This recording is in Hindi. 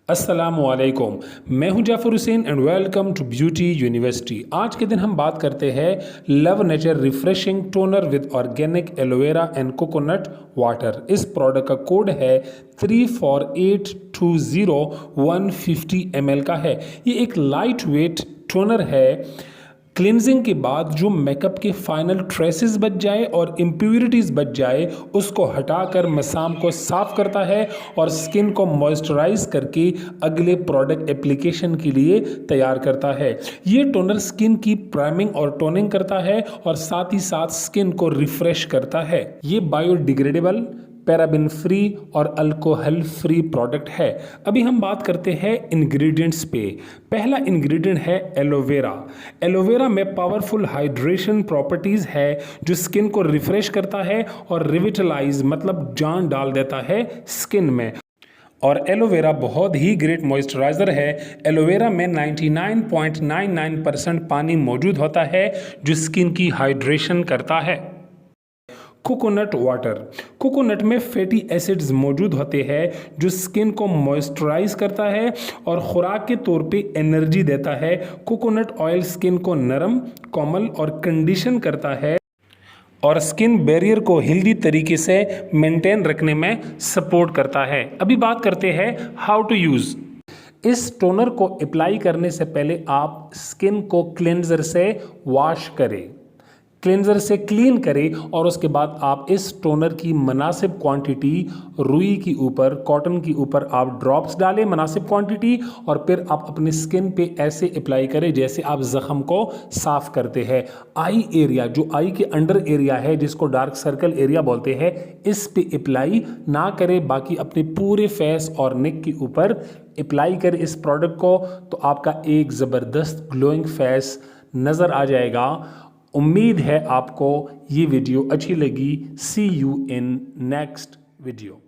अस्सलामु अलैकुम। मैं हूं Jafar Hussain and welcome to beauty university. आज के दिन हम बात करते हैं love nature refreshing toner with organic aloe vera and coconut water. इस प्रोडक्ट का कोड है 34820150 ml का है। ये एक लाइट वेट टोनर है। क्लिनजिंग के बाद जो मेकअप के फाइनल ट्रेसेस बच जाए और इम्प्योरिटीज़ बच जाए उसको हटाकर मसाम को साफ करता है और स्किन को मॉइस्चराइज करके अगले प्रोडक्ट एप्लीकेशन के लिए तैयार करता है। ये टोनर स्किन की प्राइमिंग और टोनिंग करता है और साथ ही साथ स्किन को रिफ्रेश करता है। ये बायोडिग्रेडेबल, पैराबिन फ्री और अल्कोहल फ्री प्रोडक्ट है। अभी हम बात करते हैं इंग्रेडिएंट्स पे। पहला इंग्रेडिएंट है एलोवेरा। एलोवेरा में पावरफुल हाइड्रेशन प्रॉपर्टीज़ है जो स्किन को रिफ्रेश करता है और रिविटलाइज मतलब जान डाल देता है स्किन में। और एलोवेरा बहुत ही ग्रेट मॉइस्चराइज़र है। एलोवेरा में 99.99% पानी मौजूद होता है जो स्किन की हाइड्रेशन करता है। Coconut water. कोकोनट में फैटी एसिड्स मौजूद होते हैं जो स्किन को मॉइस्चराइज करता है और खुराक के तौर पे एनर्जी देता है। कोकोनट ऑयल स्किन को नरम, कोमल और कंडीशन करता है और स्किन बैरियर को हेल्दी तरीके से मेंटेन रखने में सपोर्ट करता है। अभी बात करते हैं हाउ टू यूज़। इस टोनर को अप्लाई करने से पहले आप स्किन को क्लेंजर से वॉश करें, क्लेंजर से क्लीन करें और उसके बाद आप इस टोनर की मुनासिब क्वांटिटी रुई के ऊपर, कॉटन के ऊपर आप ड्रॉप्स डालें मुनासिब क्वांटिटी और फिर आप अपने स्किन पे ऐसे अप्लाई करें जैसे आप ज़ख्म को साफ़ करते हैं। आई एरिया, जो आई के अंडर एरिया है जिसको डार्क सर्कल एरिया बोलते हैं, इस पे अप्लाई ना करें, बाकी अपने पूरे फेस और नेक के ऊपर अप्लाई करें इस प्रोडक्ट को, तो आपका एक ज़बरदस्त ग्लोइंग फेस नज़र आ जाएगा। उम्मीद है आपको ये वीडियो अच्छी लगी। सी यू इन नेक्स्ट वीडियो।